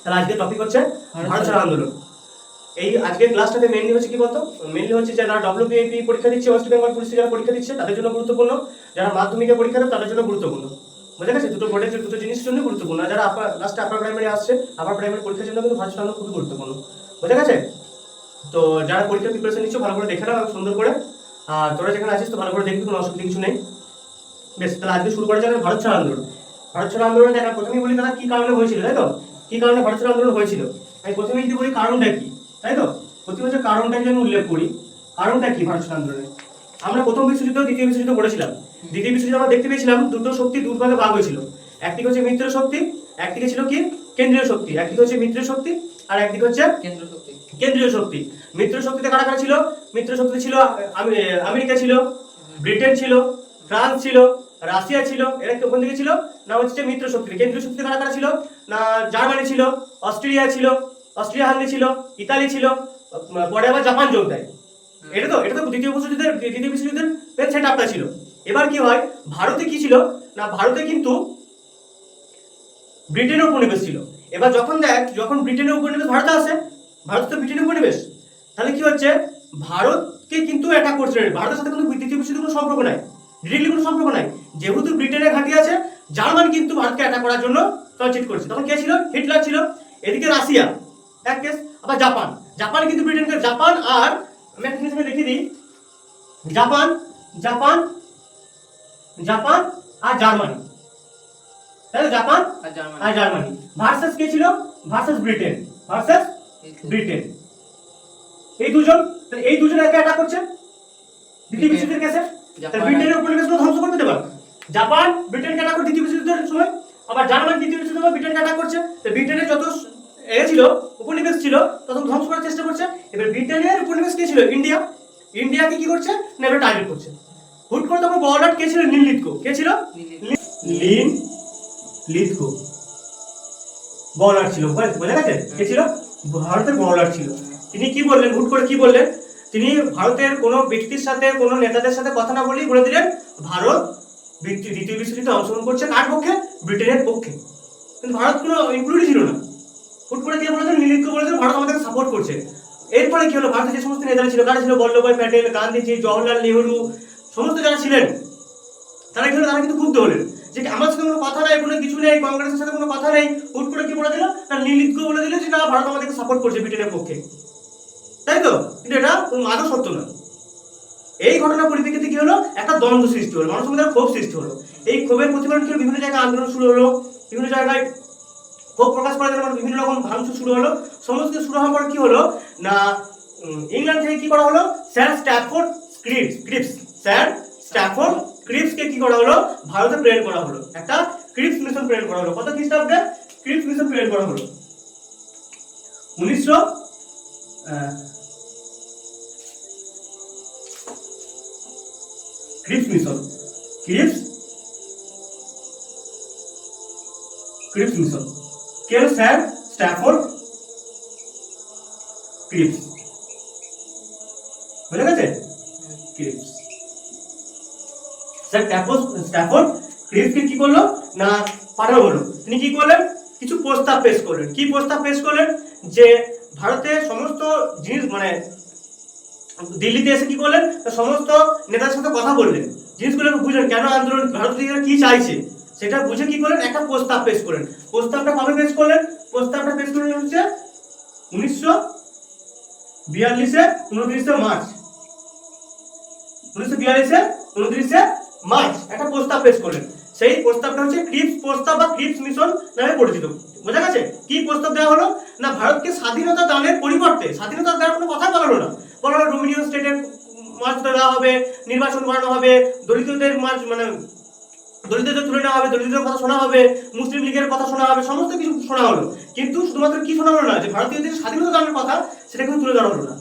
তাহলে আজকে টপিক হচ্ছে ভারত ছাড়ো আন্দোলন। এই আজকের ক্লাসটাতে মেইনলি হচ্ছে কি বলতো, মেইনলি হচ্ছে যারা ডব্লিউবিপি পরীক্ষা দিচ্ছে, ওয়েস্ট বেঙ্গল পুলিশে যারা পরীক্ষা দিচ্ছে তাদের জন্য গুরুত্বপূর্ণ, যারা মাধ্যমিকে পরীক্ষা দেয় তাদের জন্য গুরুত্বপূর্ণ। বুঝা গেছে? দুটো বোর্ডের দুটো জিনিসের জন্য গুরুত্বপূর্ণ। যারা লাস্টে আপার প্রাইমারি আসছে, আপার প্রাইমারি পরীক্ষার জন্য কিন্তু ভারত ছাড়ো আন্দোলন খুবই গুরুত্বপূর্ণ। বুঝা গেছে? তো যারা পরীক্ষার প্রিপারেশন নিচ্ছ ভালো করে দেখে নাও সুন্দর করে, আর তোরা যেখানে আছিস তো ভালো করে দেখবি, কোনো অসুবিধা কিছু নেই। বেশ, তাহলে আজকে শুরু করা যাবে ভারত ছাড়ো আন্দোলন। ভারত ছাড়ো আন্দোলন দেখা প্রথমেই বলি তারা কি কারণে হয়েছিল, তাই তো? কি কারণে ভারত ছাড়ো আন্দোলন হয়েছিল আমি প্রথমেই যদি বলি কারণটা কি, তাই তো? প্রথমে হচ্ছে কারণটা যদি আমি উল্লেখ করি, কারণটা কি ভারত ছাড়ো আন্দোলনের। আমরা প্রথম বিশ্বযুদ্ধ দ্বিতীয় বিশ্বযুদ্ধ পড়েছিলাম। দ্বিতীয় বিশ্বযুদ্ধে আমরা দেখতে পেয়েছিলাম দুটো শক্তি দুই ভাগে ভাগ হয়েছিল। একদিকে হচ্ছে মিত্র শক্তি, একদিকে ছিল কি কেন্দ্রীয় শক্তি। একদিকে হচ্ছে মিত্র শক্তি আর একদিকে হচ্ছে কেন্দ্রীয় শক্তি। মিত্র শক্তিতে কারা কারা ছিল? মিত্র শক্তি ছিল আমেরিকা ছিল, ব্রিটেন ছিল, ফ্রান্স ছিল, রাশিয়া ছিল। এরা কোন দিকে ছিল না হচ্ছে মিত্র শক্তি। কেন্দ্রীয় শক্তিতে কারা কারা ছিল না জার্মানি ছিল, অস্ট্রেলিয়া ছিল, অস্ট্রিয়া হাঙ্গেরি ছিল, ইতালি ছিল, পরে আবার জাপান যোগ দেয়। এটা তো দ্বিতীয় বিশ্বযুদ্ধের সেটআপটা ছিল। এবার কি হয়, ভারতে কি ছিল না ভারতে কিন্তু ব্রিটেনের উপনিবেশ ছিল। এবার যখন ব্রিটেনের উপনিবেশ ভারতে আসে, ভারত তো ব্রিটেনের উপনিবেশ, তাহলে কি হচ্ছে ভারতকে কিন্তু অ্যাটাক করছে। ভারতের সাথে কোনো দ্বিতীয় বিশ্বযুদ্ধের কোনো সম্পর্ক নাই, ডিরেক্টলি কোনো সম্পর্ক নাই। যেহেতু ব্রিটেনের ঘাঁটি আছে, জার্মান কিন্তু ভারতকে অ্যাটাক করার জন্য কনসিডার করছে। তখন কে ছিল? হিটলার ছিল। এদিকে রাশিয়া এক কেস, আবার জাপান কিন্তু ব্রিটেনকে, জাপান আর আমি একটা জিনিস দেখিয়ে দিই, জাপান আর জার্মানি, তাহলে জাপান আর জার্মানি ভার্সাস কে ছিল? ভার্সাস ব্রিটেন, এই দুজন একে অ্যাটাক করছে দ্বিতীয় বিশ্বযুদ্ধের কেসে। তাহলে ব্রিটেনের উপনিবেশগুলো ধ্বংস করতে দেবে। জাপান ব্রিটেনকে অ্যাটাক করে দ্বিতীয় বিশ্বযুদ্ধের সময়, আবার জার্মানি দ্বিতীয় বিশ্বযুদ্ধের সময় ব্রিটেনকে অ্যাটাক করছে। তো ব্রিটেনের যত ছিল উপনিবেশ ছিল তখন ধ্বংস করার চেষ্টা করছে। এবার ব্রিটেনের উপনিবেশ কে ছিল? ইন্ডিয়াকে কি করছে না এবার টার্গেট করছে। হুট করে তখন বর্ডার কে ছিল? কে ছিল? লিথগো বর্ডার ছিল। বোঝা গেছে? কে ছিল? ভারতের বর্ডার ছিল। তিনি কি বললেন, হুট করে কি বললেন, তিনি ভারতের কোনো ব্যক্তির সাথে কোনো নেতাদের সাথে কথা না বলেই বলে দিলেন ভারত দ্বিতীয় বিশ্বযুদ্ধে অংশগ্রহণ করছে। কার পক্ষে? ব্রিটেনের পক্ষে। কিন্তু ভারত কোনো ইনক্লুডই ছিল না। হুট করে দিয়ে বলেছেন, লিথগো বলেছেন ভারত আমাদেরকে সাপোর্ট করছে। এরপরে কি হলো, ভারতের যে সমস্ত নেতারা ছিল, কারা ছিল? বল্লভভাই প্যাটেল, গান্ধীজি, জওহরলাল নেহরু, সমস্ত যারা ছিলেন তারা কি হলো, তারা কিন্তু ক্ষুব্ধ হলেন যে আমার সাথে কোনো কথা নাই, কোনো কিছু নেই, কংগ্রেসের সাথে কোনো কথা নেই। হুট করে কি বলে দিল না লিথগো বলে দিল যে না ভারত আমাদেরকে সাপোর্ট করছে ব্রিটেনের পক্ষে, তাই তো? কিন্তু এটা আদৌ সত্য নয়। এই ঘটনার পরিপ্রেক্ষিতে কি হলো, একটা দ্বন্দ্ব সৃষ্টি হলো, মানুষের মধ্যে ক্ষোভ সৃষ্টি হলো। এই ক্ষোভের প্রতিফলন কি হলো, বিভিন্ন জায়গায় আন্দোলন শুরু হলো, বিভিন্ন জায়গায় ক্ষোভ প্রকাশ করার জন্য বিভিন্ন রকম ভাঙচুর শুরু হলো। সমস্ত শুরু হওয়ার পর কি হলো না ইংল্যান্ড থেকে কি করা হলো, স্যার স্ট্যাফোর্ড ক্রিপসকে কি করা হলো, ভারতে প্রেরণ করা হলো। একটা ক্রিপস মিশন প্রেরণ করা হলো। কত খ্রিস্টাব্দে ক্রিপস মিশন প্রেরণ করা হলো? 1900 ক্রিপস মিশন কে হলো? Sir Stafford Cripps. বুঝা গেছে? ক্রিপস স্ট্যাফোর্ড ক্রিপসকে কি করলো না পাঠানো হলো। তিনি কি করলেন, কিছু প্রস্তাব পেশ করলেন। কি প্রস্তাব পেশ করলেন? যে ভারতের সমস্ত জিনিস মানে দিল্লিতে এসে কি করলেন, সমস্ত নেতাদের সাথে কথা বললেন, জিনিসগুলো বুঝলেন কেন আন্দোলন, ভারত থেকে কি চাইছে সেটা বুঝে কি করলেন, একটা প্রস্তাব পেশ করলেন। প্রস্তাবটা কবে পেশ করলেন? প্রস্তাবটা পেশ করলেন হচ্ছে 1942 29 মার্চ। 1942 29 মার্চ একটা প্রস্তাব পেশ করলেন। সেই প্রস্তাবটা হচ্ছে ক্রিপস প্রস্তাব বা ক্রিপস মিশন নামে পরিচিত। বোঝা গেছে? কি প্রস্তাব দেওয়া হলো না ভারতকে স্বাধীনতা দানের পরিবর্তে, স্বাধীনতা দেওয়ার কোনো কথা বলা হলো না, বলা হলো ডোমিনিয়ন স্টেটের মর্যাদা দেওয়া হবে, নির্বাচন করানো হবে, দলিতদের দলিতদের তুলে নেওয়া হবে, দলিতদের কথা শোনা হবে, মুসলিম লীগের কথা শোনা হবে, সমস্ত কিছু শোনা হলো। কিন্তু শুধুমাত্র কি শোনা হলো না, যে ভারতীয়দের স্বাধীনতা দানের কথা সেটা কিন্তু তুলে ধরা হলো না।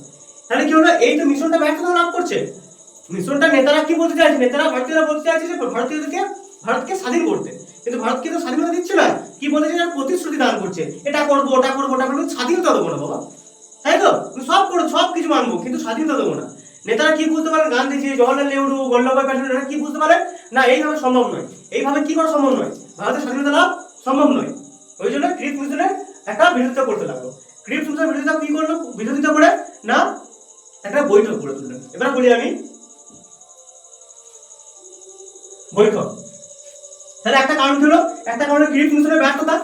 তাহলে কি হলো, এই তো মিশনটা ব্যর্থতা লাভ করছে। মিশনটা নেতারা কি বলতে চাইছে, ভারতীয়রা বলতে চাইছে যে ভারতকে স্বাধীন করতে, কিন্তু ভারতকে তো স্বাধীনতা দিচ্ছে না। কি বলতে চাইছে, প্রতিশ্রুতি দান করছে, এটা করবো ওটা করবো, স্বাধীনতা দেবো না বাবা, তাই তো? সব কিছু মানবো কিন্তু স্বাধীনতা দেবো না। নেতারা কি বুঝতে পারেন, গান্ধীজি, জওহরলাল নেহরু, বল্লভভাই প্যাটেল, এরা কি বুঝতে পারেন না এইভাবে সম্ভব নয়, এইভাবে কি করা সম্ভব নয়, ভারতের স্বাধীনতা লাভ সম্ভব নয়। ওই জন্য ক্রিপস মিশনের একটা বিরোধিতা করতে লাগলো। ক্রিপস মিশনের বিরোধিতা কি করলো? বিরোধিতা করে না একটা বৈঠক করে তুললেন। এবার বলি আমি বৈঠক। তাহলে একটা কারণ ছিল, একটা কারণে ক্রিপস মিশনের ব্যর্থতা।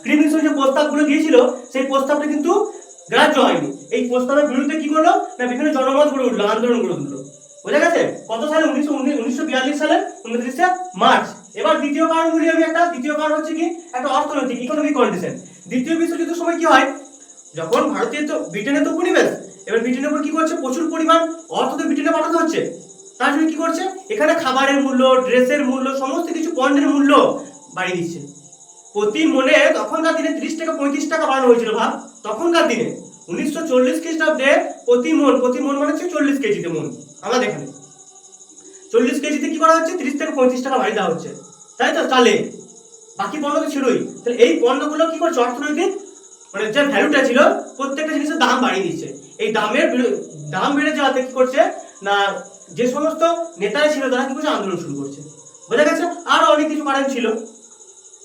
ক্রিপস মিশন যে প্রস্তাবগুলো দিয়েছিল সেই প্রস্তাবটা কিন্তু গ্রাহ্য হয়নি। এই প্রস্তাবের বিরুদ্ধে কি করলো না বিভিন্ন জনমত গড়ে উঠলো, আন্দোলন গড়ে তুললো। বোঝা গেছে? কত সালে? 1942 সালে 29 মার্চ। এবার দ্বিতীয় কারণ বলি আমি একটা। দ্বিতীয় কারণ হচ্ছে কি একটা অর্থনৈতিক ইকোনমিক কন্ডিশন। দ্বিতীয় বিশ্বযুদ্ধের সময় কি হয়, যখন ভারতীয় তো ব্রিটেনের তো উপনিবেশ, এবার ব্রিটেনের উপর কি করছে, প্রচুর পরিমাণ অর্থ তো ব্রিটেনে পাঠাতে হচ্ছে। তার জন্য কি করছে, এখানে খাবারের মূল্য, ড্রেসের মূল্য, সমস্ত কিছু পণ্যের মূল্য বাড়িয়ে দিচ্ছে। প্রতি মনে তখনকার দিনে 30 টাকা 35 টাকা বাড়ানো হয়েছিল। ভাব, তখনকার দিনে 1940 খ্রিস্টাব্দে প্রতি মন মানে হচ্ছে 40 কেজিতে মন। আমাদের এখানে 40 কেজিতে কি করা হচ্ছে, 30 থেকে 35 টাকা বাড়িয়ে দেওয়া হচ্ছে, তাই তো? চালে বাকি পণ্য তো ছিলই। তাহলে এই পণ্যগুলো কি করছে, অর্থনৈতিক মানে যে ভ্যালুটা ছিল প্রত্যেকটা জিনিসের দাম বাড়িয়ে দিচ্ছে। এই দাম বেড়ে যাওয়াতে কি করছে না, যে সমস্ত নেতারা ছিল তারা কি করছে, আন্দোলন শুরু করছে। বোঝা গেছে? আরো অনেক কিছু কারণ ছিল,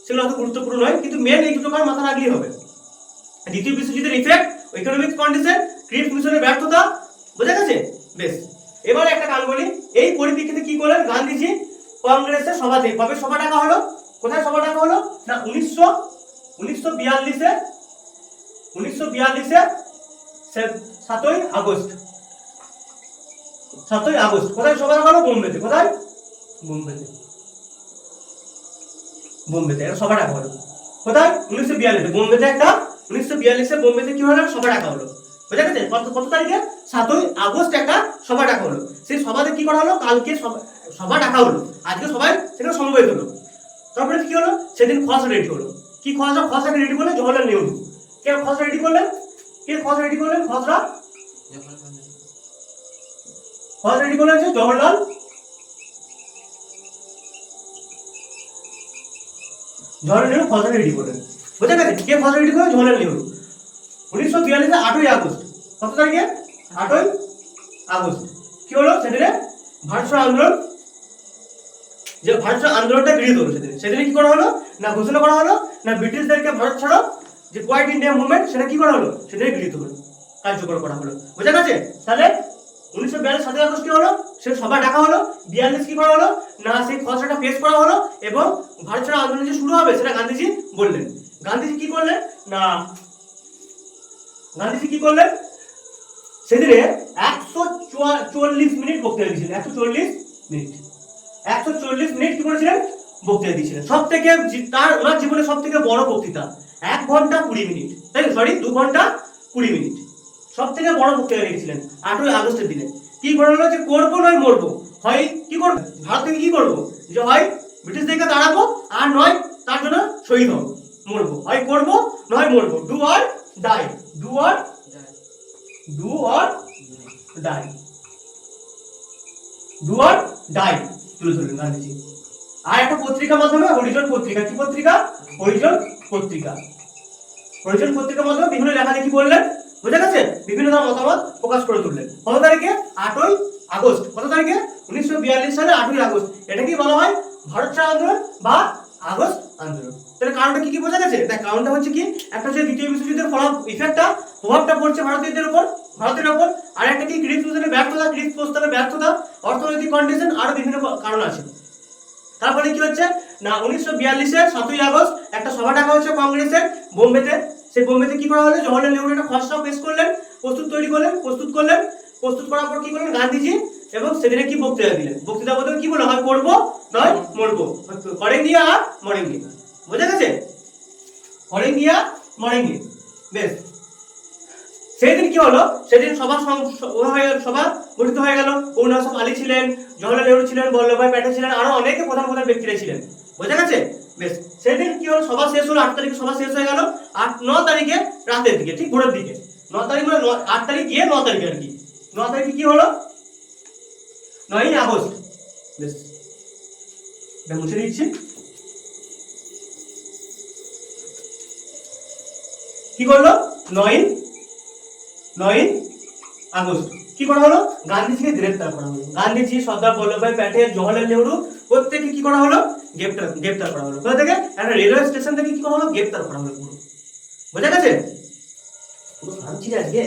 সেগুলো অত গুরুত্বপূর্ণ নয়, কিন্তু মেন এই দুটো কারণ মাথা রাখলেই হবে। দ্বিতীয় বিশ্বযুদ্ধের ইফেক্ট, ইকোনমিক কন্ডিশন, ক্রিপস মিশনের ব্যর্থতা। বোঝা গেছে? বেশ, এবারে একটা কারণ বলি। এই পরিপ্রেক্ষিতে কি করলেন গান্ধীজি কংগ্রেসের সভাতে, কবে সভা ডাকা হলো, কোথায় সভা ডাকা হলো না 1942 7ই আগস্ট। 7ই আগস্ট কোথায় সভা ডাকা হলো? বোম্বেতে। কোথায়? বোম্বেতে একটা সভা ডাকা হলো। কোথায়? 1942 বোম্বেতে একটা 1942 বোম্বেতে কি হলো, সভা ডাকা হলো। বোঝা গেছে? কত তারিখে? 7ই আগস্ট একটা সভা ডাকা হলো। সেই সভাতে কি করা হলো, কালকে সভা ডাকা হলো, আজকে সবাই সেখানে সমবেত হলো। তারপরে কি হলো, সেদিন খসড়া রেডি হলো। কি খসড়া রেডি করলেন? জওহরলাল নেহরু। কে খসড়া রেডি করলেন? খসড়া রেডি করলেন যে জওহরলাল নেহরু খসড়া রেডি করলেন। বোঝা গেছে? কে খসড়া রেডি করলেন? জওহরলাল নেহরু। 1942 8ই আগস্ট। কত তারিখে? 8ই আগস্ট। কি হলো সেদিনে? ভারত ছাড়ো আন্দোলন। যে ভারত ছাড়ো আন্দোলনটা গৃহীত হলো সেদিনে কি করা হলো না, ঘোষণা করা হলো না ব্রিটিশদেরকে ভারত ছাড়ো যে কোয়াইট ইন্ডিয়া মুভমেন্ট, সেটা কি করা হলো, সেটাই গৃহীত হলো, কার্যকর করা হলো। বোঝা গেছে? তাহলে 1942 7ই আগস্ট কি হলো, সে সভা ডাকা হলো। 42 কি করা হলো না, সেই খসড়াটা পেশ করা হলো এবং ভারত ছাড়ো আন্দোলন যে শুরু হবে সেটা গান্ধীজি বললেন। গান্ধীজি কি করলেন সেদিনে 140 মিনিট বক্তৃতা দিয়েছিলেন। 140 মিনিট কি করেছিলেন, বক্তৃতা দিয়েছিলেন। সব থেকে ওনার জীবনে সব থেকে বড় বক্তৃতা। 1 ঘন্টা 20 মিনিট, তাই 2 ঘন্টা 20 মিনিট সব থেকে বড় বক্তৃতা রেখেছিলেন 8ই আগস্টের দিনে। কি করলো যে করবো নয় মরবো, হয় কি করবো ভারত থেকে, কি করবো যে হয় ব্রিটিশদেরকে দাঁড়াবো, আর নয় তার জন্য শহীদ হবো, মরবো, হয় করবো নয় মরবো, ডু অর ডাই তুলে ধরলেন গান্ধীজি। আর একটা পত্রিকার মাধ্যমে, হরিজন পত্রিকা। কি পত্রিকা? হরিজন পত্রিকার মাধ্যমে বিভিন্ন লেখালেখি করলেন। বুঝা গেছে? বিভিন্ন ধরনের মতামত প্রকাশ করে তুললেন। কত তারিখে? 8ই আগস্ট। কত তারিখে? 1942 সালে 8ই আগস্ট। এটা কি বলা হয় ভারত ছাড়ো আন্দোলন বা আগস্ট আন্দোলন। তাহলে কারণটা কি বোঝা গেছে? তাই কারণটা হচ্ছে কি, একটা হচ্ছে দ্বিতীয় বিশ্বযুদ্ধের প্রভাবটা পড়ছে ভারতের উপর, আর একটা কি ক্রিপস মিশনের ব্যর্থতা, ক্রিপস প্রস্তাবের ব্যর্থতা, অর্থনৈতিক কন্ডিশন, আরো বিভিন্ন কারণ আছে। তারপরে কি হচ্ছে না 1942 7ই আগস্ট একটা সভা ডাকা হচ্ছে কংগ্রেসের বোম্বেতে। সেই বোম্বেতে কি করা হলো, জওহরলাল নেহরু একটা খসড়া পেশ করলেন, প্রস্তুত করার পর কি করলেন গান্ধীজি, এবং সেদিনে কি বক্তৃতা দিলেন। বক্তৃতা বলতে কি বলে, হয় করবো নয় মরবো, করেঙ্গে আর মরেঙ্গে। বোঝা গেছে? করেঙ্গে আর মরেঙ্গে। বেশ, সেদিন কি হলো, সেদিন সভা গঠিত হয়ে গেল। অরুণাচল আলী ছিলেন, জওহরলাল নেহরু ছিলেন, বল্লভভাই প্যাটেল ছিলেন, আরো অনেকে প্রধান ব্যক্তিরা ছিলেন। বোঝা গেছে? বেশ, সেদিন কি হলো, সভা শেষ হলো। 8 তারিখে সভা শেষ হয়ে গেল। 9 তারিখে রাতের দিকে, ঠিক ভোরের দিকে, 9 তারিখ মানে 8 তারিখ গিয়ে 9 তারিখে আর কি, 9 তারিখে কি হলো, 9ই আগস্ট। বেশ, এটা মুছে দিচ্ছি। কি করলো 9ই আগস্ট কি করা হলো, গান্ধীজিকে গ্রেফতার করা হলো। গান্ধীজি, সর্দার বল্লভভাই প্যাটেল, জওহরলাল নেহরু প্রত্যেককে কি করা হলো, গ্রেফতার করা হলো। কোথা থেকে? একটা রেলওয়ে স্টেশন থেকে কি করা হলো, গ্রেফতার করা হলো পুরো। বোঝা গেছে? পুরো ভাবছি আজকে।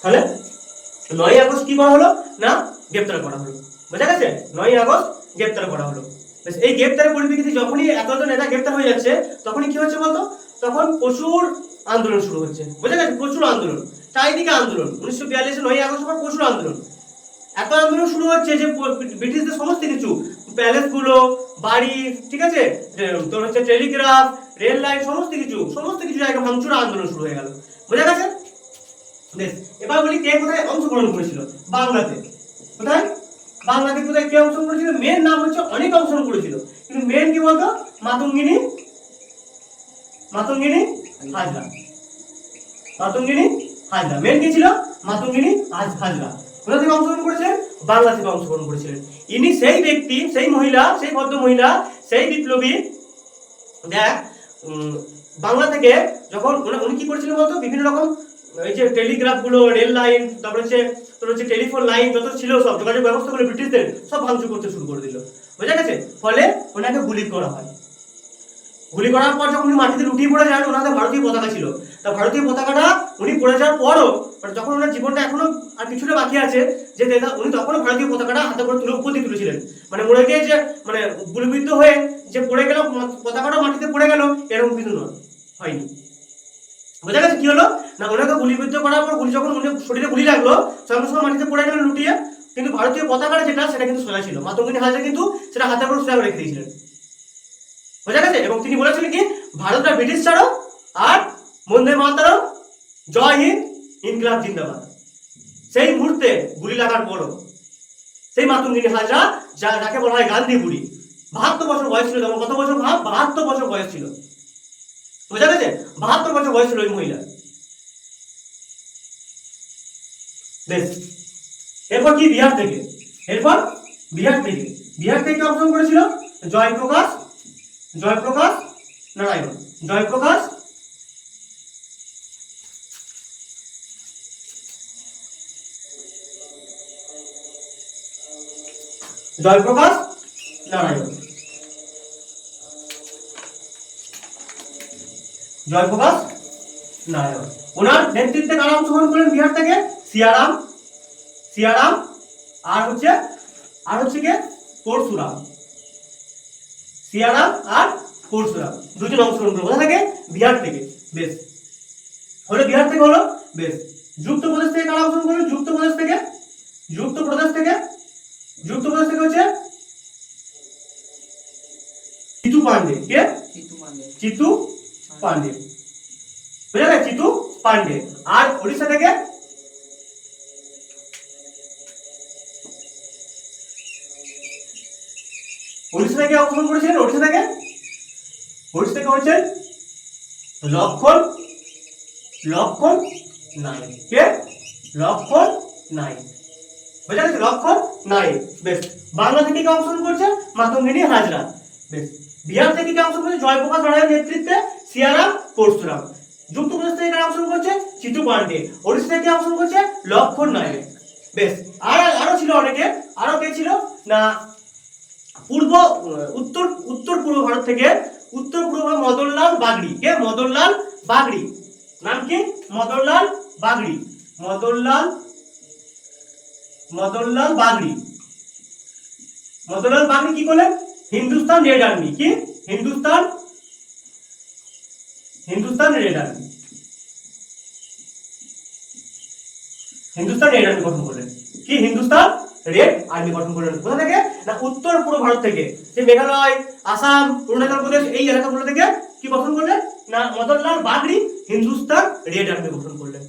তাহলে 9ই আগস্ট কি করা হলো না গ্রেপ্তার করা হলো। বোঝা গেছে? 9ই আগস্ট গ্রেপ্তার করা হলো। বেশ, এই গ্রেপ্তারের পরিপ্রেক্ষিতে যখনই এত নেতা গ্রেপ্তার হয়ে যাচ্ছে তখনই কি হচ্ছে বলতো, তখন প্রচুর আন্দোলন শুরু হচ্ছে। বোঝা গেছে? প্রচুর আন্দোলন, চারিদিকে আন্দোলন। 1942 9ই আগস্ট পর প্রচুর আন্দোলন, এত আন্দোলন শুরু হচ্ছে যে ব্রিটিশদের সমস্ত কিছু, প্যালেস গুলো, বাড়ি, ঠিক আছে, তোর হচ্ছে টেলিগ্রাফ, রেল লাইন, সমস্ত কিছু জায়গা ভাঙচুর, আন্দোলন শুরু হয়ে গেল। বোঝা গেছে? বেশ, এবার বলি কে কোথায় অংশগ্রহণ করেছিল। বাংলাতে। কোথায়? বাংলাতে কোথায় কে অংশগ্রহণ করেছিল? মেন নাম হচ্ছে, অনেক অংশগ্রহণ করেছিল, কিন্তু মেন কি বলতো, মাতঙ্গিনী হাজরা। মাতঙ্গিনী হাজরা মেন কি ছিল? মাতঙ্গিনী হাজরা। কোথা থেকে অংশগ্রহণ করেছিলেন? বাংলা থেকে অংশগ্রহণ করেছিলেন। ইনি সেই ব্যক্তি, সেই মহিলা, সেই ভদ্র মহিলা, সেই বিপ্লবী। দেখ, বাংলা থেকে যখন উনি কি করেছিলেন বলতো, বিভিন্ন রকম এই যে টেলিগ্রাফ গুলো, রেল লাইন, তারপর হচ্ছে তোর হচ্ছে টেলিফোন লাইন যত ছিল, সব যোগাযোগ ব্যবস্থাগুলো ব্রিটিশদের সব ভাঙচুর করতে শুরু করে দিল। বোঝা গেছে? ফলে ওনাকে গুলি করা হয়। গুলি করার পর যখন উনি মাটিতে লুটিয়ে পড়ে যান, ওনার হাতে ভারতীয় পতাকা ছিল। তা ভারতীয় পতাকাটা উনি পড়ে যাওয়ার পরও, যখন ওনার জীবনটা এখনো আর কিছুটা বাকি আছে, যে উনি তখনও ভারতীয় পতাকাটা হাতে করে উপর দিয়ে তুলেছিলেন। মানে মরে গিয়ে যে, মানে গুলিবিদ্ধ হয়ে যে পড়ে গেল, পতাকাটা মাটিতে পড়ে গেল, এরকম কিন্তু নয়, হয়নি। বোঝা গেছে কি হলো না, ওনাকে গুলিবিদ্ধ করার পর যখন উনি শরীরে গুলি লাগলো, সঙ্গে সঙ্গে মাটিতে পড়ে গেলেন লুটিয়ে, কিন্তু ভারতীয় পতাকাটা যেটা, সেটা কিন্তু সোজা ছিল। মাতঙ্গিনী হাজরা কিন্তু সেটা হাতের উপর সোজা রেখে দিয়েছিলেন। বোঝা গেছে? এবং তিনি বলেছিলেন কি, ভারতটা ব্রিটিশ ছাড়ো, আর বন্দে মাতরম, জয় হিন্দ, ইনকলাব জিন্দাবাদ। সেই মুহূর্তে গুলি লাগার পরও সেই মাতঙ্গিনী হাজরা, যাকে বলা হয় গান্ধী বুড়ি, 72 বছর বয়স ছিল তখন। কত বছর ভাব? 72 বছর বয়স ছিল। বোঝা গেছে? 72 বছর বয়স ছিল ওই মহিলা। বেশ, এরপর কি, বিহার থেকে অংশগ্রহণ করেছিল জয়প্রকাশ নারায়ণ। জয়প্রকাশ নারায়ণ। ওনার নেতৃত্বে কারা অংশগ্রহণ করেন বিহার থেকে? সিয়ারাম, আর হচ্ছে কে, পরশুরাম। সিয়ারাম আর পরশুরাম দুজন অংশগ্রহণ করে। কোথা থেকে? বিহার থেকে। বেশ, হলো বিহার থেকে হলো। বেশ, যুক্তপ্রদেশ থেকে কারা অংশগ্রহণ করলেন? যুক্তপ্রদেশ থেকে হচ্ছে চিতু পান্ডে। কে? চিতু পান্ডে। বুঝা গেছে? চিতু পান্ডে। আর ওড়িশা থেকে? অংশগ্রহণ করেছিলেন ওড়িশা থেকে হচ্ছেন লক্ষণ নায়ক। কে? লক্ষণ নায়ক। বুঝা গেছে? লক্ষণ নায়ক। বেশ, বাংলা থেকে কে অংশগ্রহণ করছে? মাতঙ্গিনী হাজরা। বেশ, বিহার থেকে কে অংশগ্রহণ করছে? জয়প্রকাশ নারায়ণের নেতৃত্বে সিয়ারাম, পরশুরাম। যুক্তপ্রদেশ থেকে কারা অংশগ্রহণ করছে? চিতু পান্ডে। ওড়িশা থেকে অংশগ্রহণ করছে লক্ষণ নায়ক। বেশ, আরো ছিল অনেকে। আরো কে ছিল না, উত্তর পূর্ব ভারত থেকে, উত্তর পূর্ব মদনলাল বাগড়ি। কে? মদনলাল বাগড়ি। নাম কি? মদনলাল বাগড়ি। মদনলাল বাগড়ি কি করলেন? Hindustan red army. কি? হিন্দুস্তান রেড আর্মি গঠন করলেন। কি? হিন্দুস্তান রেড আর্মি গঠন করলেন। কোথা থেকে? না, উত্তর পূর্ব ভারত থেকে, যে মেঘালয়, আসাম, অরুণাচল প্রদেশ, এই এলাকাগুলো থেকে কি গঠন করলেন না, মদনলাল বাগড়ি হিন্দুস্তান রেড আর্মি গঠন করলেন।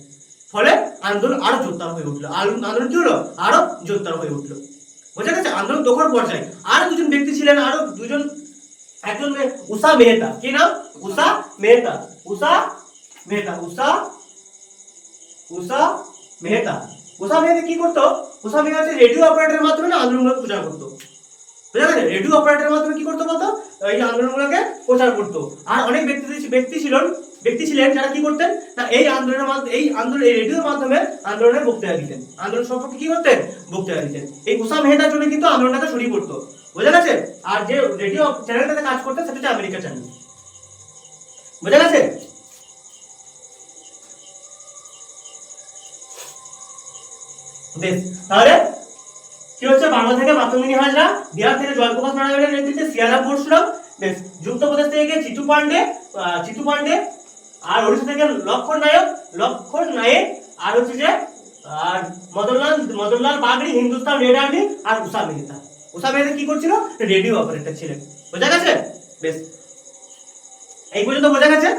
ফলে আন্দোলন আরো জোরদার হয়ে উঠলো। আন্দোলন কি হলো? আরো জোরদার হয়ে উঠলো। বোঝা গেছে? আন্দোলন দখল পর্যায়ে আরো দুজন ব্যক্তি ছিলেন, একজন উষা মেহতা। কি নাম? উষা মেহতা। উষা মেহতা কি করতো? উষা মেহতা রেডিও অপারেটরের মাধ্যমে আন্দোলনগুলো প্রচার করতো। বুঝা গেছে? রেডিও অপারেটরের মাধ্যমে কি করতো বলতো? এই আন্দোলনগুলোকে প্রচার করতো। আর অনেক ব্যক্তি ছিলেন যারা কি করতেন না, এই রেডিওর মাধ্যমে আন্দোলনের বক্তৃতা দিতেন। আন্দোলন সম্পর্কে কি করতেন? বক্তৃতা দিতেন। এই উষা মেহতার জন্য কিন্তু আন্দোলনটা ছড়িয়ে পড়তো। বোঝা গেছে? আর যে রেডিও চ্যানেলটাতে কাজ করতে সেটা হচ্ছে আমেরিকা চ্যানেল। বোঝা গেছে? বেশ, তাহলে কি হচ্ছে, বাংলা থেকে মাতঙ্গিনী হাজরা, বিহার থেকে জয়প্রকাশ নারায়ণের নেতৃত্বে সিয়ারাম পরশুরাম, বেশ, যুক্তপ্রদেশ থেকে চিতু পান্ডে, আর ওড়িশা থেকে লক্ষণ নায়ক, আর হচ্ছে যে আর মদনলাল বাগড়ি, হিন্দুস্তান রেড আর্মি, আর উষা মেহতা কি করছিল, রেডিও অপারেটর ছিলেন। বোঝা গেছে? বেশ, এই পর্যন্ত বোঝা গেছে?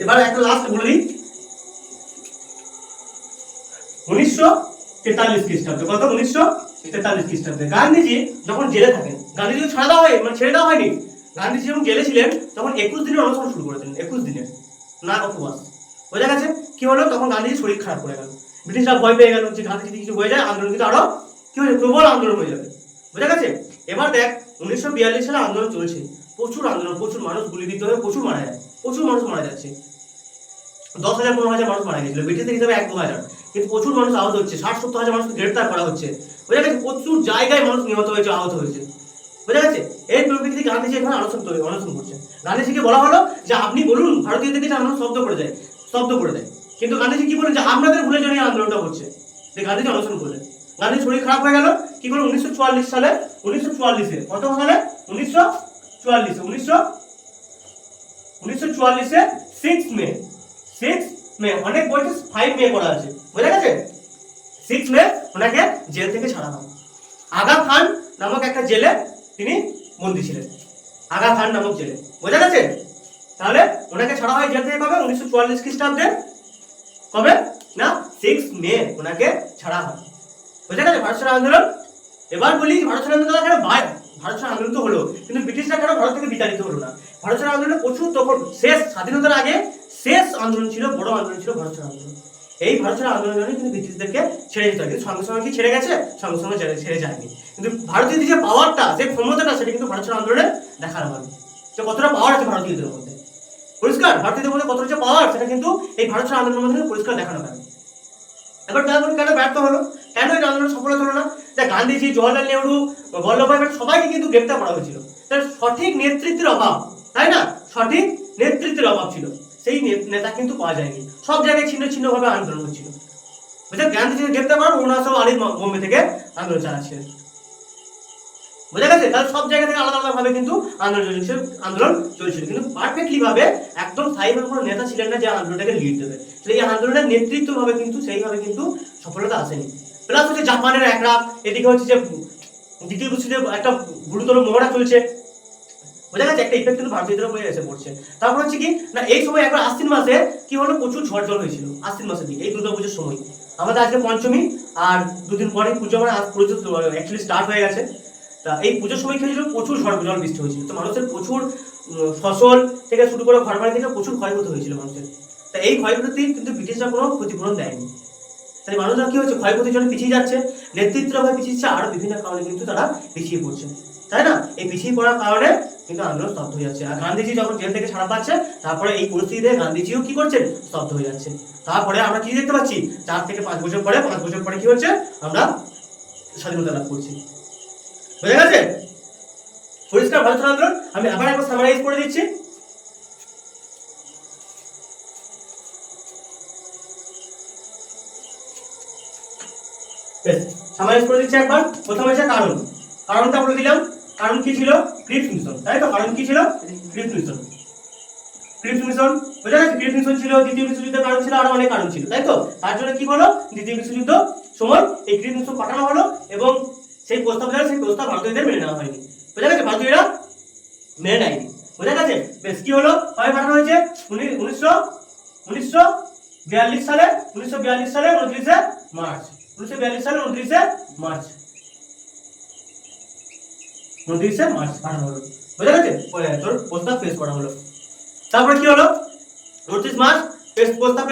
এবার একটা লাস্ট বলে দিই, 1943 খ্রিস্টাব্দে, কত, 1943 খ্রিস্টাব্দে গান্ধীজি যখন জেলে থাকেন, গান্ধীজি ছাড়া দেওয়া হয়, মানে ছেড়ে দেওয়া হয়নি, গান্ধীজি যখন জেলে ছিলেন তখন 21 দিনের অনশন শুরু করেছিলেন, 21 দিনের না উপবাস। বোঝা গেছে? কি হলো, তখন গান্ধীজির শরীর খারাপ করে গেল, ব্রিটিশরা ভয় পেয়ে গেল যে গান্ধীজি কিছু হয়ে যায়, আন্দোলন কিন্তু আরো কি হয়ে প্রবল আন্দোলন হয়ে যাবে। বোঝা গেছে? এবার দেখ, 1942 সালে আন্দোলন চলছে, প্রচুর আন্দোলন, প্রচুর মানুষ গুলিবিদ্ধ হয়ে প্রচুর মারা যায়, প্রচুর মানুষ মারা যাচ্ছে, 10,000 15,000 মানুষ মারা গেছিল, ব্রিটিশদের হিসাবে 1-2,000, কিন্তু প্রচুর মানুষ আহত হচ্ছে, 60-70 হাজার মানুষকে গ্রেফতার করা হচ্ছে। বোঝা গেছে? প্রচুর জায়গায় মানুষ নিহত হয়েছে, আহত হয়েছে। বোঝা গেছে? এই পরিপ্রেক্ষিতে গান্ধীজি এখানে অনশন করছেন। গান্ধীজিকে বলা হলো যে আপনি বলুন ভারতীয়দেরকে যে আন্দোলন স্তব্ধ করে দেয়, কিন্তু গান্ধীজি কি বলেন যে আপনাদের ভুলের জন্য আন্দোলনটা হচ্ছে, যে গান্ধীজি অনশন করলেন। গান্ধীর শরীর খারাপ হয়ে গেল, কি করলো, 1944 সালে, 1944-এ কত সালে, 1944-এ 6 মে, অনেক বলছে 5 মে করা আছে। বোঝা গেছে? 6 মে ওনাকে জেল থেকে ছাড়া হয়। আগা খান নামক একটা জেলে তিনি বন্দী ছিলেন, আগা খান নামক জেলে। বোঝা গেছে? তাহলে ওনাকে ছাড়া হয় জেল থেকে কবে, 1944 খ্রিস্টাব্দে, কবে না 6 মে ওনাকে ছাড়া হয়। বোঝা গেছে? ভারত ছাড়া আন্দোলন। এবার বলি ভারত ছাড়া আন্দোলন কেন, ভারত ছাড়া আন্দোলন তো হলো, কিন্তু ব্রিটিশরা কেন ভারত থেকে বিতাড়িত হলো না? ভারত ছাড়া আন্দোলনে প্রচুর, তখন শেষ স্বাধীনতার আগে শেষ আন্দোলন ছিল, বড় আন্দোলন ছিল ভারত ছাড়া আন্দোলন। এই ভারত ছাড়া আন্দোলনের জন্য কিন্তু ব্রিটিশদেরকে ছেড়ে যেতে হয়, কিন্তু সঙ্গে সঙ্গে কি ছেড়ে গেছে, সঙ্গে সঙ্গে ছেড়ে যায়নি। কিন্তু ভারতীয়দের যে পাওয়ারটা, যে ক্ষমতাটা, সেটা কিন্তু ভারত ছাড়া আন্দোলনে দেখানো হবে, যে কতটা পাওয়ার আছে ভারতীয়দের মধ্যে। পরিষ্কার, ভারতীয়দের মধ্যে কতটা যে পাওয়ার, সেটা কিন্তু এই ভারত ছাড়া আন্দোলনের মধ্যে পরিষ্কার দেখানো হবে। এবার কেন ব্যর্থ হলো, কেন এই আন্দোলন সফলতা হলো না? গান্ধীজি, জওয়াহরলাল নেহরু, বল্লভভাই প্যাটেল সবাইকে কিন্তু গ্রেপ্তার করা হয়েছিল, তার সঠিক নেতৃত্বের অভাব, তাই না? সঠিক নেতৃত্বের অভাব ছিল, সেই নেতা কিন্তু পাওয়া যায়নি, সব জায়গায় ছিন্ন ভাবে আন্দোলন হচ্ছিল। বুঝলেন? গান্ধীজিকে গ্রেপ্তার করার অরুণাচল আলীর বোম্বে থেকে আন্দোলন চালাচ্ছিলেন। বোঝা গেছে? তাহলে সব জায়গা থেকে আলাদা ভাবে কিন্তু আন্দোলন চলছিল, কিন্তু পারফেক্টলি ভাবে একদম স্থায়ীভাবে কোনো নেতা ছিলেন না যে আন্দোলনটাকে লিড দেবে, সেই আন্দোলনের নেতৃত্ব ভাবে কিন্তু সেইভাবে কিন্তু সফলতা আসেনি। প্লাস হচ্ছে জাপানের একরাপ, এদিকে হচ্ছে যে দ্বিতীয় বিশ্বযুদ্ধে একটা গুরুতর মহড়া চলছে। বোঝা গেছে? একটা ইফেক্ট কিন্তু ভারতীয়দের উপরে এসে পড়ছে। তারপর হচ্ছে কি না, এই সময় একবার আশ্বিন মাসে কি হলো, প্রচুর ঝড় জল হয়েছিল আশ্বিন মাসের দিকে, এই দুর্গাপুজোর সময়। আমাদের আজকে পঞ্চমী, আর দুদিন পরে পুজো, মানে আজ পুজো অ্যাকচুয়ালি স্টার্ট হয়ে গেছে। তা এই পুজোর সময় কি হয়েছিল, প্রচুর ঝড় জল বৃষ্টি হয়েছিল, তো মানুষের প্রচুর ফসল থেকে শুরু করে ঘর বাড়ি থেকে প্রচুর ক্ষয়ক্ষতি হয়েছিল মানুষের। তা এই ক্ষয়ক্ষতি কিন্তু ব্রিটিশরা কোনো ক্ষতিপূরণ দেয়নি, তাই মানুষরা কি হচ্ছে, ক্ষয়ক্ষতির জন্য পিছিয়ে যাচ্ছে, নেতৃত্বের অভাবে পিছিয়ে যাচ্ছে, আরো বিভিন্ন কারণে কিন্তু তারা পিছিয়ে পড়ছে, তাই না? এই পিছিয়ে পড়ার কারণে কিন্তু আন্দোলন স্তব্ধ হয়ে যাচ্ছে। আর গান্ধীজি যখন জেল থেকে ছাড়া পাচ্ছে, তারপরে এই পরিস্থিতিতে গান্ধীজিও কি করছেন, স্তব্ধ হয়ে যাচ্ছে। তারপরে আমরা কি দেখতে পাচ্ছি, 4 থেকে 5 বছর পরে, 5 বছর পরে কি হচ্ছে, আমরা স্বাধীনতা লাভ করছি। বুঝা গেছে? পরিষ্কার ভারত ছাড়ো আন্দোলন। আমি আবার একবার সামারাইজ করে দিচ্ছি। সামারাইজ করে দিচ্ছি একবার। প্রথমে হচ্ছে কারণটা বলে দিলাম। কারণ কি ছিল, ক্রিপস মিশন, তাই তো? কারণ কি ছিল, ক্রিপস মিশন। বুঝা গেছে? ক্রিপস মিশন ছিল, দ্বিতীয় বিশ্বযুদ্ধের কারণ ছিল, আরো অনেক কারণ ছিল, তাই তো? তার জন্য কি হলো, দ্বিতীয় বিশ্বযুদ্ধ সময় এই ক্রিপস মিশন পাঠানো হলো, এবং সেই প্রস্তাব ভারতীয়দের মেনে নেওয়া হয়নি। বুঝা গেছে? ভারতীয়রা মেনে নেয়নি। বুঝা গেছে? বেশ, কি হলো, কবে পাঠানো হয়েছে, 1942 সালে 29শে মার্চ 29শে মার্চ পাঠানো হলো। বুঝা গেছে? তোর প্রস্তাব পেশ করা হলো। তারপরে কি হলো, 29 মার্চ প্রস্তাব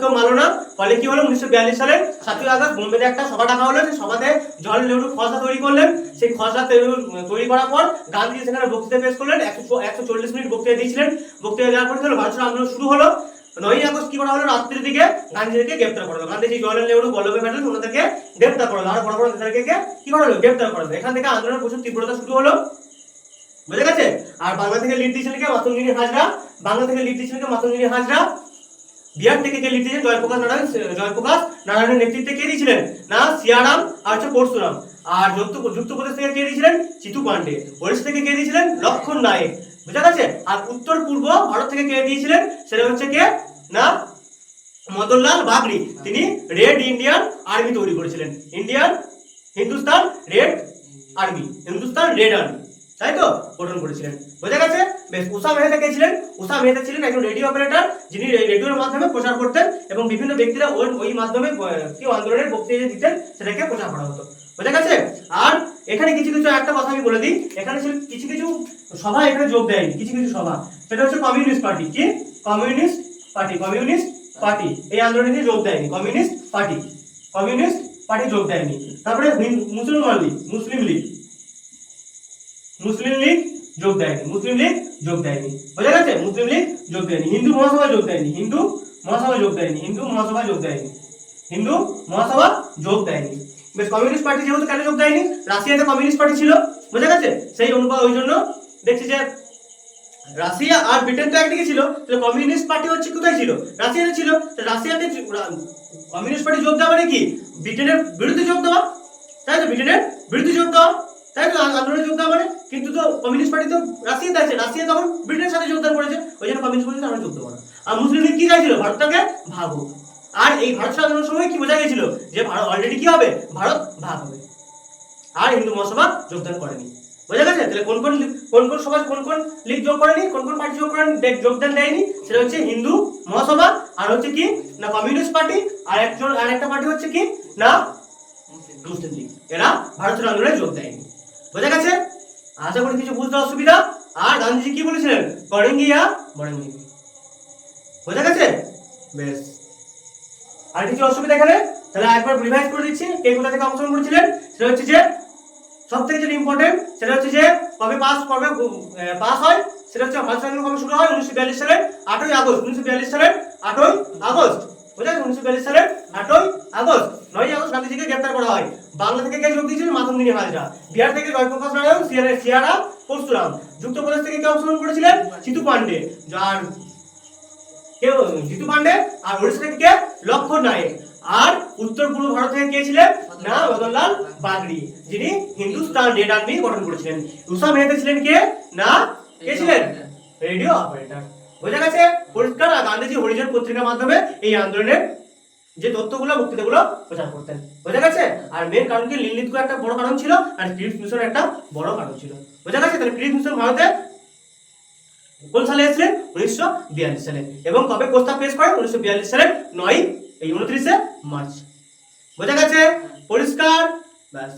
কেউ মানলো না, ফলে কি হলো 1942 সালের 7ই আগস্ট বোম্বেতে একটা সভা ডাকা হলো। সেই সভাতে জওহরলাল নেহরু খসড়া তৈরি করলেন। সেই খসড়া তৈরি করার পর গান্ধী সেখানে বক্তৃতা পেশ করলেন। 140 মিনিট বক্তৃতা দিয়েছিলেন। বক্তৃতা দেওয়ার পর হলো ভারত ছাড়ো আন্দোলন শুরু হলো। 9ই আগস্ট কি করা হলো, রাত্রির দিকে গান্ধীজিকে গ্রেফতার করা হলো। গান্ধীজি, জওহরলাল নেহরু, বল্লভভাই প্যাটেল ওনাদেরকে গ্রেফতার করা হলো। আর বড় বড় নেতাদেরকে কি করা হলো, গ্রেফতার করা হলো। এখান থেকে আন্দোলনের প্রচুর তীব্রতা শুরু হলো, বুঝে গেছে। আর বাংলা থেকে লিড দিয়েছিলেন কে, মাতঙ্গিনী হাজরা। বাংলা থেকে লিড দিয়েছিলেন কে, মাতঙ্গিনী হাজরা। বিহার থেকে কে লিড দিয়েছিলেন, জয়প্রকাশ নারায়ণের নেতৃত্বে কে দিয়েছিলেন না, সিয়ারাম আর হচ্ছে পরশুরাম। আর যুক্তপ্রদেশ থেকে কে দিয়েছিলেন, চিতু পান্ডে। ওড়িশা থেকে কে দিয়েছিলেন, লক্ষণ নায়েক, বুঝা গেছে। আর উত্তর পূর্ব ভারত থেকে কে দিয়েছিলেন, সেটা হচ্ছে কে না, মদনলাল বাগড়ি। তিনি রেড ইন্ডিয়ান আর্মি তৈরি করেছিলেন। হিন্দুস্তান রেড আর্মি, তাই তো গঠন করেছিলেন, বোঝা গেছে। বেশ, উষা মেহতা কে ছিলেন, উষা মেহতা ছিলেন একজন রেডিও অপারেটর, যিনি রেডিওর মাধ্যমে প্রচার করতেন এবং বিভিন্ন ব্যক্তিরা ওই মাধ্যমে কি আন্দোলনের বক্তৃতা দিতেন, সেটাকে প্রচার করা হতো, বোঝা গেছে। আর এখানে কিছু একটা কথা আমি বলে দিই, এখানে কিছু সভা এখানে যোগ দেয়নি, কিছু সভা, সেটা হচ্ছে কমিউনিস্ট পার্টি। কি কমিউনিস্ট পার্টি এই আন্দোলনে যোগ দেয়নি। কমিউনিস্ট পার্টি যোগ দেয়নি। তারপরে মুসলিম লীগ যোগ দেয়নি, বোঝা গেছে। মুসলিম লীগ যোগ দেয়নি। হিন্দু মহাসভা যোগ দেয়নি। হিন্দু মহাসভা যোগ দেয়নি। বেশ, কমিউনিস্ট পার্টি যেহেতু কেন যোগ দেয়নি, রাশিয়াতে কমিউনিস্ট পার্টি ছিল, বোঝা গেছে। সেই ওই জন্য দেখছি যে রাশিয়া আর ব্রিটেন তো একদিকে ছিল, তাহলে কমিউনিস্ট পার্টি হচ্ছে কোথায় ছিল, রাশিয়াতে ছিল। রাশিয়াতে কমিউনিস্ট পার্টি যোগ দেওয়া মানে কি, ব্রিটেনের বিরুদ্ধে যোগ দেওয়া, তাই তো, তাই তো আন্দোলনে যোগ দেওয়া মানে। কিন্তু তো কমিউনিস্ট পার্টি তো রাশিয়াতে আছে, রাশিয়া তখন ব্রিটেনের সাথে যোগদান করেছে, ওই জন্য কমিউনিস্ট পার্টিতে আমরা যোগ দেবো না। আর মুসলিম লীগ কি চাইছিল, ভারতটাকে ভাগ হোক। আর এই ভারত আন্দোলনের সময় কি বোঝা গেছিল যে ভারত অলরেডি কি হবে, ভারত ভাগ হবে। আর হিন্দু মহাসভা যোগদান করেনি, বোঝা গেছে। তাহলে কোন সভা, কোন লীগ যোগ করেনি, কোন পার্টি যোগদান দেয়নি, সেটা হচ্ছে হিন্দু মহাসভা, আর হচ্ছে কি না কমিউনিস্ট পার্টি, আর একটা পার্টি হচ্ছে কি না মুসলিম লীগ। এরা ভারতের আন্দোলনে যোগ দেয়নি, বোঝা গেছে। আশা করি কিছু বুঝতে অসুবিধা। আর গান্ধীজি কি বলেছিলেন, করেঙ্গে ইয়া বড়েঙ্গে, বোঝা গেছে। বেশ, আর কিছু অসুবিধা এখানে, তাহলে একবার রিভাইজ করে দিচ্ছি কে কোথা থেকে অংশগ্রহণ করেছিলেন। সেটা হচ্ছে যে সব থেকে যেটা ইম্পর্টেন্ট, সেটা হচ্ছে যে কবে পাস হয়, সেটা হচ্ছে ভারত আন্দোলন কবে শুরু হয়, 1942 সালের 8ই আগস্ট। 1942 সালের 8ই আগস্ট, বুঝলেন। 1942 সালের 8ই আগস্ট, 9ই আগস্ট গান্ধীজিকে গ্রেফতার করা হয়। বাংলা থেকে কে যোগ দিয়েছিলেন, মাতঙ্গিনী হাজরা। বিহার থেকে জয়প্রকাশ নারায়ণ, সিয়ারাম পরশুরাম। যুক্তপ্রদেশ থেকে কে অংশগ্রহণ করেছিলেন, চিতু পান্ডে। আর ওড়িশা থেকে কে, লক্ষণ নায়েক। আর উত্তর পূর্ব ভারত থেকে কে ছিলেন না, মদনলাল বাগড়ি, যিনি হিন্দুস্তান রেড আর্মি গঠন করেছিলেন। উষা মেহতা ছিলেন কে না, কে ছিলেন, রেডিও অপারেটর, বোঝা গেছে পরিষ্কার। আর গান্ধীজি হরিজন পত্রিকার মাধ্যমে এই আন্দোলনের যে তথ্যগুলো, বক্তৃতাগুলো প্রচার করতেন, বোঝা গেছে। আর মেন কারণ কি, নীলনীতি একটা বড় কারণ ছিল, আর ক্রিপ্স মিশন একটা বড় কারণ ছিল, বোঝা গেছে। তাহলে ক্রিপ্স মিশন ভারতে কোন সালে এসেছিলেন, 1942 সালে। এবং কবে প্রস্তাব পেশ করেন, 1942 সালের 29 মার্চ, বোঝা গেছে পরিষ্কার। ব্যাস।